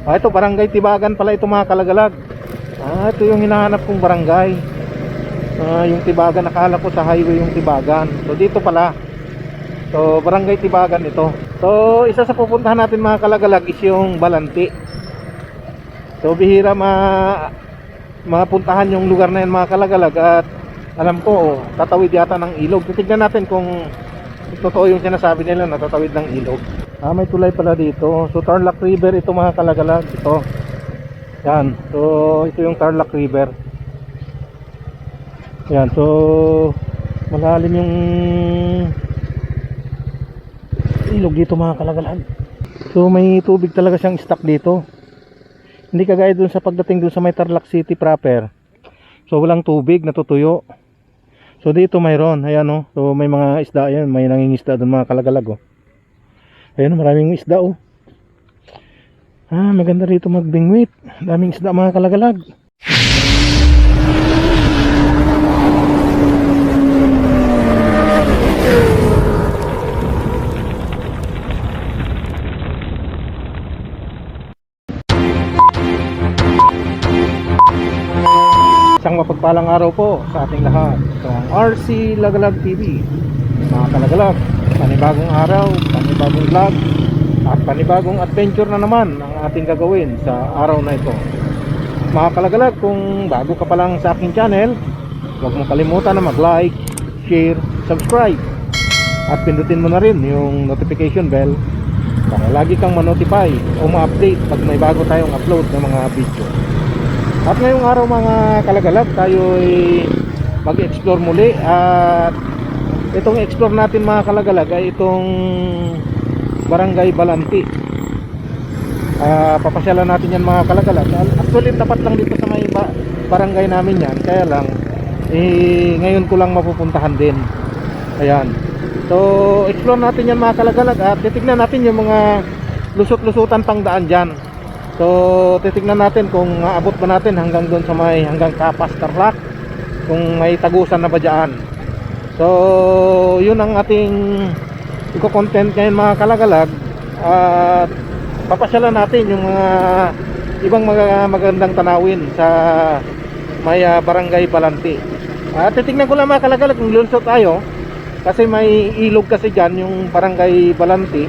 Ito barangay Tibagan pala ito mga kalagalag. Ito yung hinahanap kong barangay. Yung Tibagan, nakala ko sa highway yung Tibagan. So dito pala. So barangay Tibagan ito. So isa sa pupuntahan natin mga kalagalag is yung Balanti. So bihira mapuntahan yung lugar na yan mga kalagalag. At alam ko tatawid yata ng ilog. Titignan natin kung totoo yung sinasabi nila na tatawid ng ilog. May tulay pala dito. So Tarlac River ito mga kalagalag. Ito. Yan. So ito yung Tarlac River. Yan. So malalim yung ilog dito mga kalagalag. So may tubig talaga siyang stock dito. Hindi kagaya dun sa pagdating dun sa may Tarlac City proper. So walang tubig, natutuyo. So dito mayroon. Ayan o. So may mga isda yan. May nangingisda dun mga kalagalag o. Ayan, maraming isda oh. Maganda rito magbingwit. Daming isda mga kalagalag. Isang mapagpalang araw po sa ating lahat. Ito ang RC Lagalag TV. Mga kalagalag, panibagong araw, panibagong vlog, at panibagong adventure na naman ang ating gagawin sa araw na ito. Mga kalagalag, kung bago ka pa lang sa aking channel, huwag mong kalimutan na mag-like, share, subscribe, at pindutin mo na rin yung notification bell para lagi kang ma-notify o ma-update pag may bago tayong upload ng mga video. At ngayong araw mga kalagalag, tayo ay mag-explore muli. At itong explore natin mga kalagalag ay itong barangay Balanti. Papasyalan natin yan mga kalagalag. Actually tapat lang dito sa may barangay namin yan. Kaya lang ngayon ko lang mapupuntahan din. Ayan. So explore natin yan mga kalagalag. At titignan natin yung mga lusot-lusutan pang daan dyan. So titignan natin kung maabot ba natin hanggang doon sa may hanggang Capas, Tarlac, kung may tagusan na ba dyan. So yun ang ating i-content ngayon mga kalagalag. At papasyalan natin yung mga ibang magandang tanawin sa may barangay Balanti. Titignan ko lang mga kalagalag kung lunsot tayo, kasi may ilog kasi dyan yung barangay Balanti.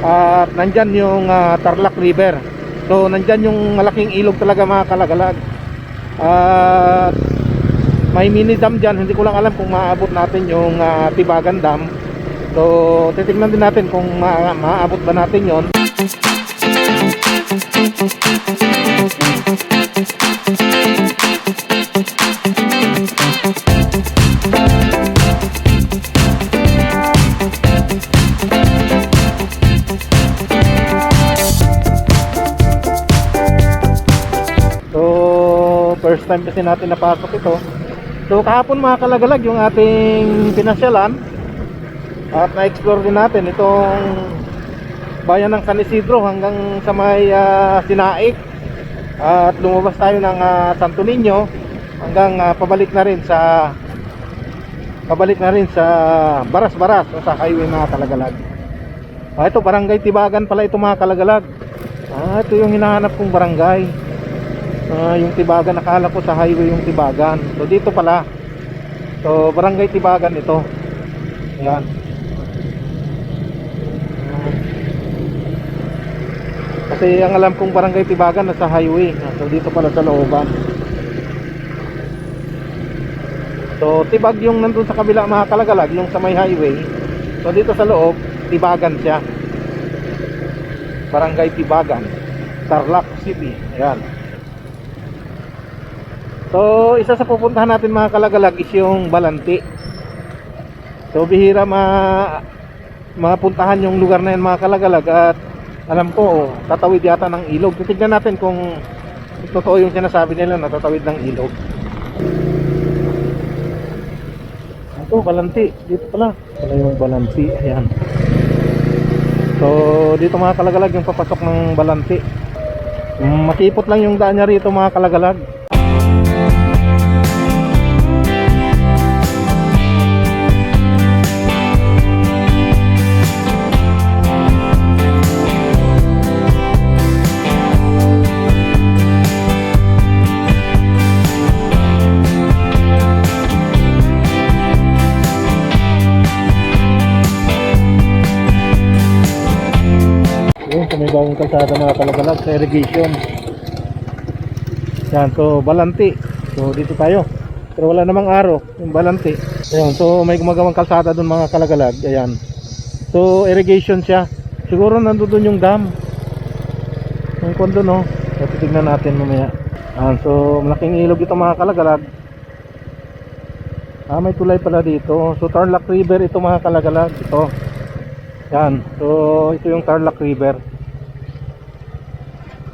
At nandyan yung Tarlac River. So nandyan yung malaking ilog talaga mga kalagalag. At may mini dam dyan. Hindi ko lang alam kung maaabot natin yung Tibagan Dam. So titignan din natin kung maaabot ba natin yon. First time kasi natin napasok ito. So kahapon mga kalagalag yung ating pinasyalan. At na-explore din natin itong bayan ng San Isidro hanggang sa may Sinaik. At lumabas tayo ng Santo Niño hanggang pabalik na rin sa Baras-Baras o sa highway mga kalagalag. Ito barangay Tibagan pala ito mga kalagalag. Ito yung hinahanap kong barangay. Yung Tibagan, nakala ko sa highway yung Tibagan. So dito pala. So barangay Tibagan ito. Ayan. Kasi ang alam kong barangay Tibagan nasa highway. So dito pala sa looban. So Tibag yung nandun sa kabila mga kalagalag, yung sa may highway. So dito sa loob, Tibagan siya. Barangay Tibagan, Tarlac City. Ayan. So isa sa pupuntahan natin mga kalagalag is yung Balanti. So bihira mapuntahan yung lugar na yan mga kalagalag. At alam ko tatawid yata ng ilog. Titignan natin kung totoo yung sinasabi nila na tatawid ng ilog. Ito Balanti. Dito pala yung Balanti. Ayan. So dito mga kalagalag yung papasok ng Balanti. Makipot lang yung daan niya rito mga kalagalag. bagong kalsada mga kalagalag sa irrigation. Yan, so Balanti. So dito tayo. Pero wala namang araw, yung Balanti. Ayun, so may gumagawang kalsada doon mga kalagalag. Ayan. So irrigation siya. Siguro nandoon yung dam. Yung kondo no. So titignan natin mamaya. Ayan, so malaking ilog ito mga kalagalag. May tulay pala dito. So Tarlac River ito mga kalagalag. Ito. Yan. So ito yung Tarlac River.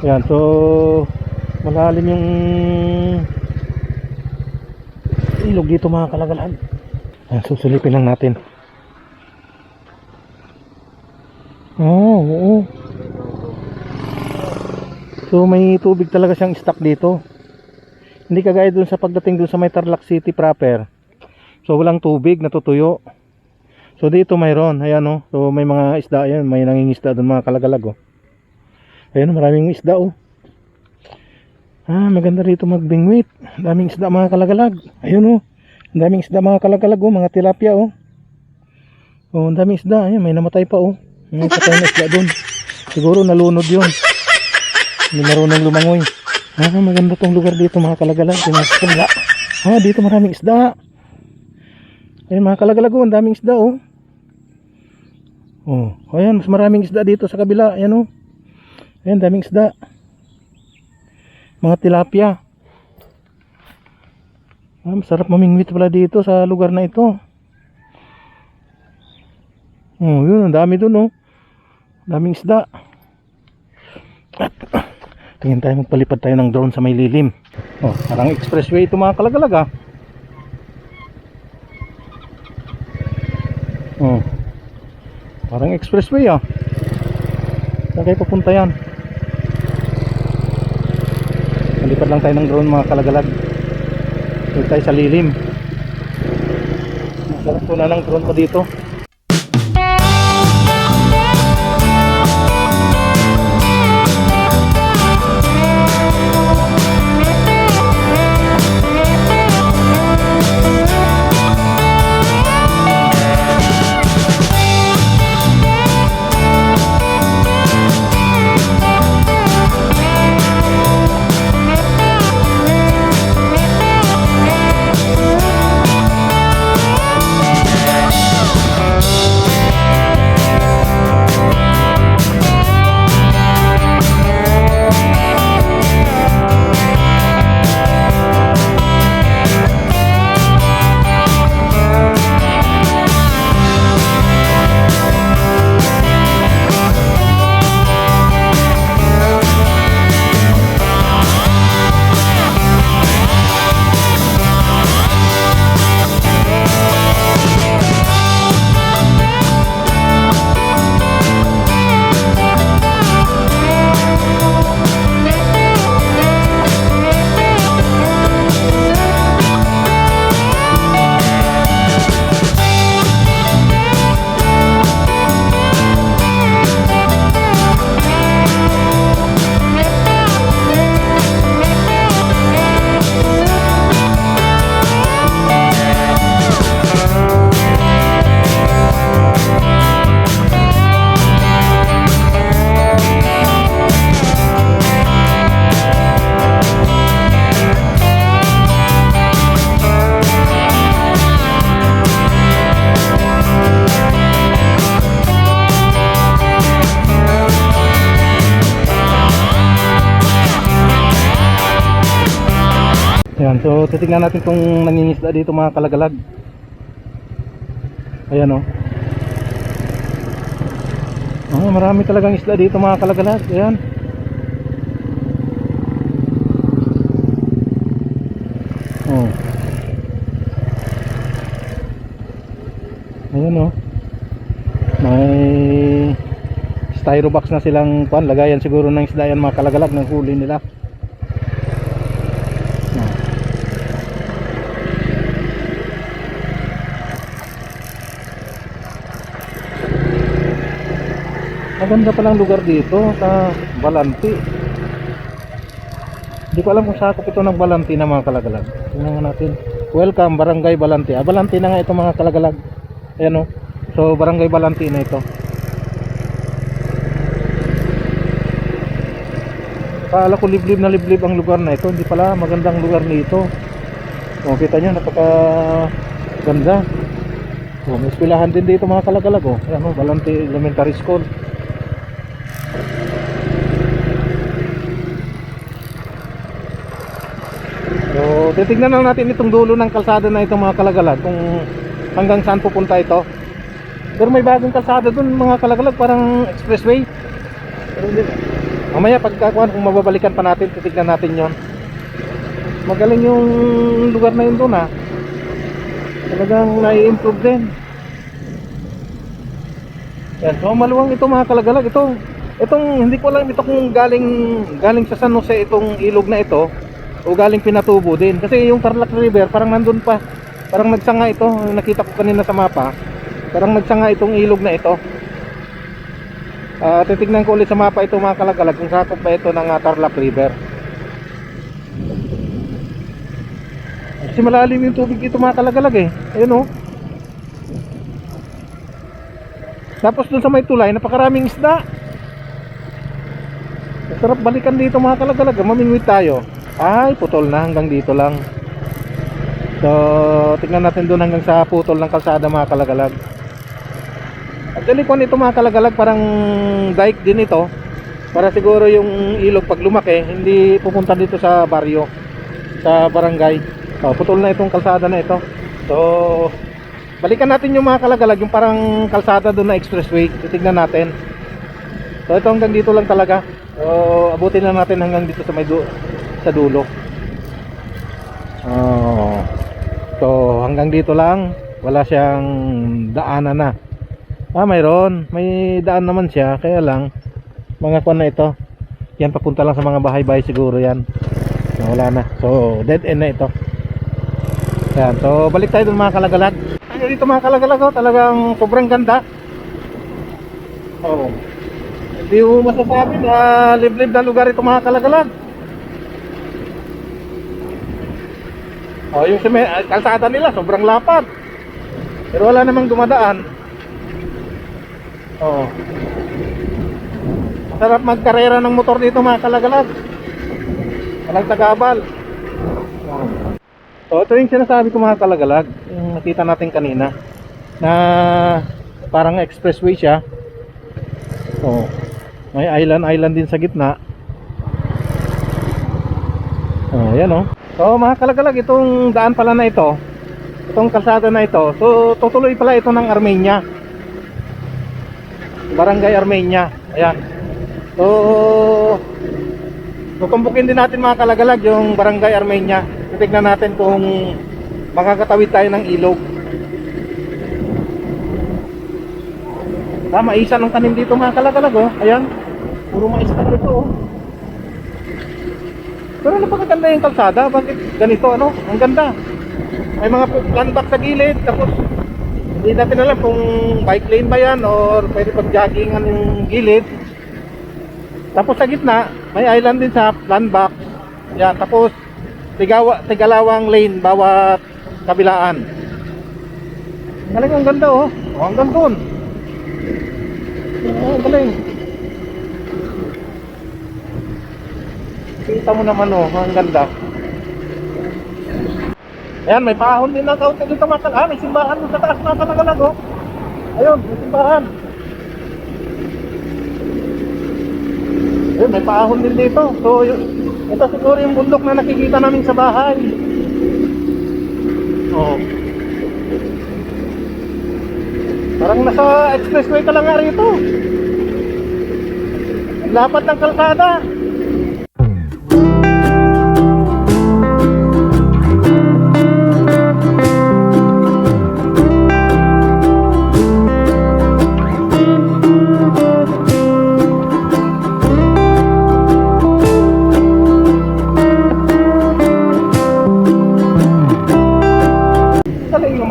Yan. So malalim yung ilog dito mga kalagalag. Susulipin lang natin. Oo. So may tubig talaga siyang stock dito. Hindi kagaya dun sa pagdating dun sa may Tarlac City proper. So walang tubig, natutuyo. So dito mayroon. Ayan o. So may mga isda yan. May nangingisda dun mga kalagalag o. Ayan o, maraming isda o. Maganda rito magbingwit. Daming isda mga kalagalag. Ayun o. Daming isda mga kalagalag o. Mga tilapia o. O, daming isda. Ayun, may namatay pa o. May patay na isda dun. Siguro nalunod yun. Hindi marunong lumangoy. Maganda tong lugar dito mga kalagalag. Dito maraming isda. Ayun mga kalagalag o. Daming isda o. Ayan, mas maraming isda dito sa kabila. Ayan o. Ayan, daming isda. Mga tilapia. Masarap mamingwit pala dito sa lugar na ito. Yun, ang dami dun daming isda. Tingin tayo, magpalipad tayo ng drone sa may lilim. Parang expressway ito mga kalagalag Parang expressway saan kayo papunta yan? Malipad lang tayo ng drone mga kalagalag. Dito tayo sa lilim. Masarap tuna ng drone ko dito. Ayan, so titignan natin itong nangingisda dito mga kalagalag. Ayan marami talagang isda dito mga kalagalag. Ayan. Ayan may styrobox na silang lagayan siguro ng isda yan mga kalagalag ng huli nila. Maganda palang lugar dito sa Balanti. Hindi ko alam kung sakop ito ng Balanti na mga kalagalag. Tingnan natin. Welcome Barangay Balanti. Balanti na nga ito mga kalagalag. Ayan So Barangay Balanti na ito. Akala ko liblib na liblib ang lugar na ito. Hindi pala, magandang lugar nito. O, kita nyo, napaka ganda. O, may eskwelahan din dito mga kalagalag. O, ayan o, Balante Elementary School. So, titignan na natin itong dulo ng kalsada na ito mga kalagalag, kung hanggang saan pupunta ito. Pero may bagong kalsada dun mga kalagalag, parang expressway. Pero hindi, mamaya pagkakuan, kung mababalikan pa natin, titignan natin yon. Magaling yung lugar na yun dun ha. Talagang nai-improve din. Yan, so maluwang ito mga kalagalag. Itong hindi ko alam ito kung galing sa San Jose itong ilog na ito o galing Pinatubo din. Kasi yung Tarlac River parang nandun pa. Parang nagsanga ito. Nakita ko kanina sa mapa. Parang nagsanga itong ilog na ito. Titignan ko ulit sa mapa ito mga kalagalag kung sakop ba ito ng Tarlac River. Kasi malalim yung tubig dito mga kalagalag eh. Ayun oh. Tapos dun sa may tulay, napakaraming isda. Sarap balikan dito mga kalagalag. Mamingwit tayo. Ay, putol na, hanggang dito lang. So, tingnan natin dun hanggang sa putol ng kalsada mga kalagalag. Actually, kung ito mga kalagalag, parang dike din ito. Para siguro yung ilog pag lumaki, hindi pupunta dito sa baryo, sa barangay. So, putol na itong kalsada na ito. So, balikan natin yung mga kalagalag, yung parang kalsada doon na expressway. Titignan natin. So, ito hanggang dito lang talaga. So, abutin lang natin hanggang dito sa sa dulo. So, hanggang dito lang. Wala siyang daanan na. Mayroon. May daan naman siya. Kaya lang, mga kuwan na ito. Yan, papunta lang sa mga bahay-bahay siguro yan. So, wala na. So, dead end na ito. Yan. So, balik tayo dun mga kalagalag. Ay, dito mga kalagalag, oh, talagang sobrang ganda. Oh. Hindi mo masasabi na liblib na lugar ito mga kalagalag. Oh, yung kalsada nila sobrang lapad. Pero wala namang dumadaan. Oh. Masarap magkarera ng motor dito mga kalagalag. Walang tagabal. Oh. So ito yung sinasabi ko mga kalagalag, yung nakita natin kanina na parang expressway siya. Oh. May island din sa gitna. Oh, yan oh. So mga kalagalag, itong daan pala na ito, itong kalsada na ito, so tutuloy pala ito ng Armenia, Barangay Armenia. Ayan. So tutumbukin din natin mga kalagalag yung Barangay Armenia. Titignan natin kung makakatawid tayo ng ilog. Maisa ng tanim dito mga kalagalag oh. Ayan. Puro mais pa dito oh. Pero napakaganda yung kalsada. Bakit ganito ano? Ang ganda. May mga landmark sa gilid. Tapos hindi natin alam kung bike lane ba yan or pwede pag-joggingan yung gilid. Tapos sa gitna may island din sa landmark. Yan. Tapos tigalawang lane bawat kabilaan. Galing, ang ganda oh. Oh, hanggang doon. Oh, galing. Kita mo naman oh, ang ganda. Ayan, may paahon din na kaunti dito mga kalagalag. May simbahan doon sa taas mga kalagalag oh. Ayun, may simbahan. Ayun, may paahon din dito. So, ito siguro yung bundok na nakikita namin sa bahay. Oh. Parang nasa expressway ka lang nga rito. Ang lapad ng kalsada.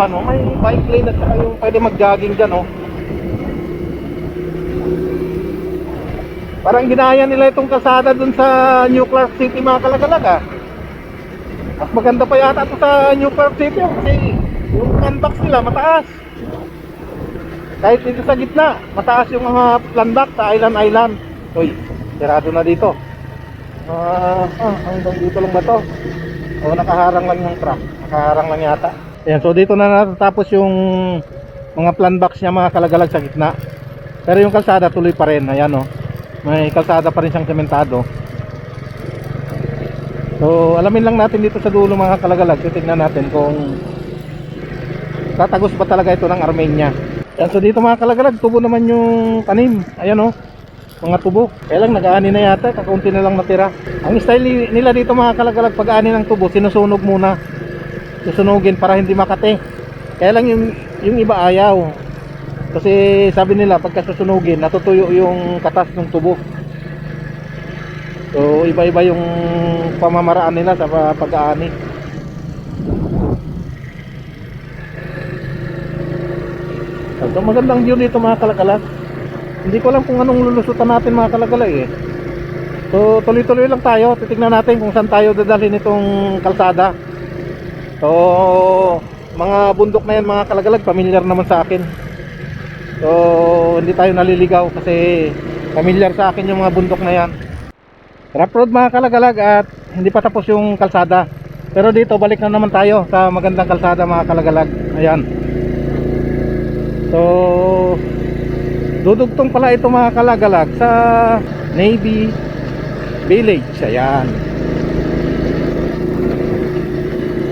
May bike lane at saka yung pwede mag-jogging dyan oh. Parang ginaya nila itong kalsada dun sa New Clark City mga kalagalag ah. Mas maganda pa yata ito sa New Clark City oh, kasi yung landmarks nila mataas. Kahit dito sa gitna mataas yung mga landmark sa island. Uy, sirado na dito. Hanggang dito lang ba to? O nakaharang lang yung truck? Nakaharang lang yata. Ayan, so dito na natatapos yung mga plan box niya mga kalagalag sa gitna. Pero yung kalsada tuloy pa rin. Ayan o, may kalsada pa rin siyang sementado. So alamin lang natin dito sa dulo mga kalagalag. Titignan natin kung tatagos ba talaga ito ng Armenia. Ayan, so dito mga kalagalag, tubo naman yung tanim. Ayan o, mga tubo. Kaya lang nag-aani na yata, kakaunti na lang natira. Ang style nila dito mga kalagalag, pag-aani ng tubo, sinusunog muna. Susunugin para hindi makate. Kaya lang yung iba ayaw. Kasi sabi nila pagka susunugin, natutuyo yung katas ng tubo. So iba-iba yung pamamaraan nila sa pag-aani. So magandang view dito mga kalagalag. Hindi ko alam kung anong lulusutan natin mga kalagalag eh. So tuloy-tuloy lang tayo. Titignan natin kung saan tayo dadalhin itong kalsada. So mga bundok na yan mga kalagalag, familiar naman sa akin. So hindi tayo naliligaw kasi familiar sa akin yung mga bundok na yan. Rough road mga kalagalag at hindi pa tapos yung kalsada. Pero dito balik na naman tayo sa magandang kalsada mga kalagalag. Ayan. So dudugtong pala ito mga kalagalag sa Navy Village. Ayan.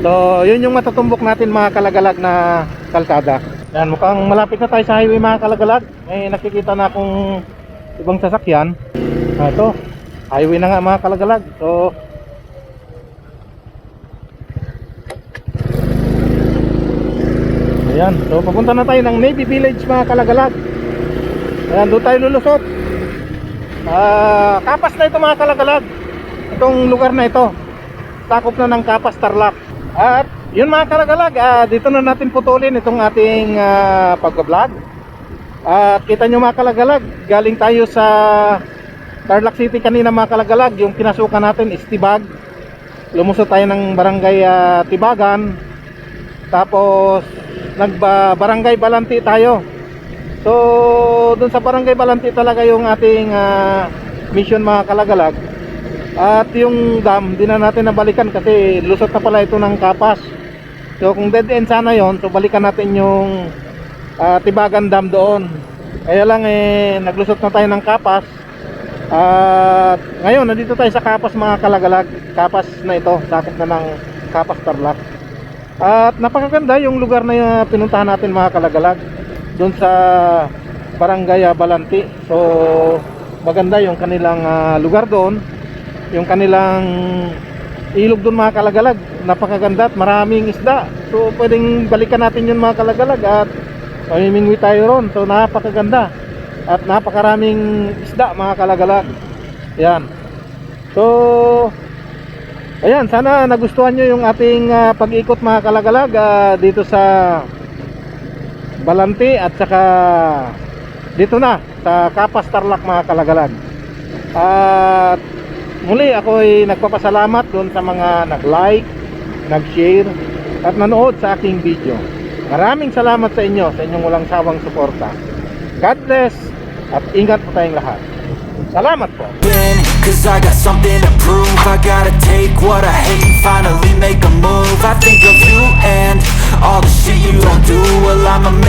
So yun yung matutumbok natin mga kalagalag na kalsada. Ayan, mukhang malapit na tayo sa highway mga kalagalag. May nakikita na akong ibang sasakyan. Ito, highway na nga mga kalagalag. So ayan, so papunta na tayo ng Navy Village mga kalagalag. Ayan, doon tayo lulusot. Kapas na ito mga kalagalag. Itong lugar na ito sakop na ng Kapas, Tarlac. At yun mga kalagalag, dito na natin putulin itong ating pag-vlog. At kita nyo mga kalagalag, galing tayo sa Tarlac City kanina mga kalagalag. Yung pinasukan natin is Tibag. Lumusot tayo ng barangay Tibagan. Tapos nagbarangay Balanti tayo. So dun sa barangay Balanti talaga yung ating mission mga kalagalag. At yung dam, di na natin nabalikan kasi lusot na pala ito ng Kapas. So kung dead end sana yon, so balikan natin yung Tibagan Dam doon. Kaya lang naglusot na tayo ng Kapas. At ngayon nandito tayo sa Kapas mga kalagalag. Kapas na ito, sakop na ng Kapas, Tarlac. At napakaganda yung lugar na pinuntahan natin mga kalagalag, doon sa barangay Balanti. So maganda yung kanilang lugar doon. Yung kanilang ilog doon mga kalagalag, napakaganda at maraming isda. So pwedeng balikan natin yun mga kalagalag at mamimingwi tayo ron. So napakaganda at napakaraming isda mga kalagalag. Yan. So ayan, sana nagustuhan nyo yung ating pag-ikot mga kalagalag dito sa Balanti at saka dito na sa Kapas, Tarlac mga kalagalag. At muli ako ay nagpapasalamat doon sa mga nag-like, nag-share at nanood sa aking video. Maraming salamat sa inyo, sa inyong walang sawang suporta. God bless at ingat po tayong lahat. Salamat po. Cause I got something to prove. I gotta take what I hate and finally make a move. I think of you and all the shit you don't do. Well, I'm amazed.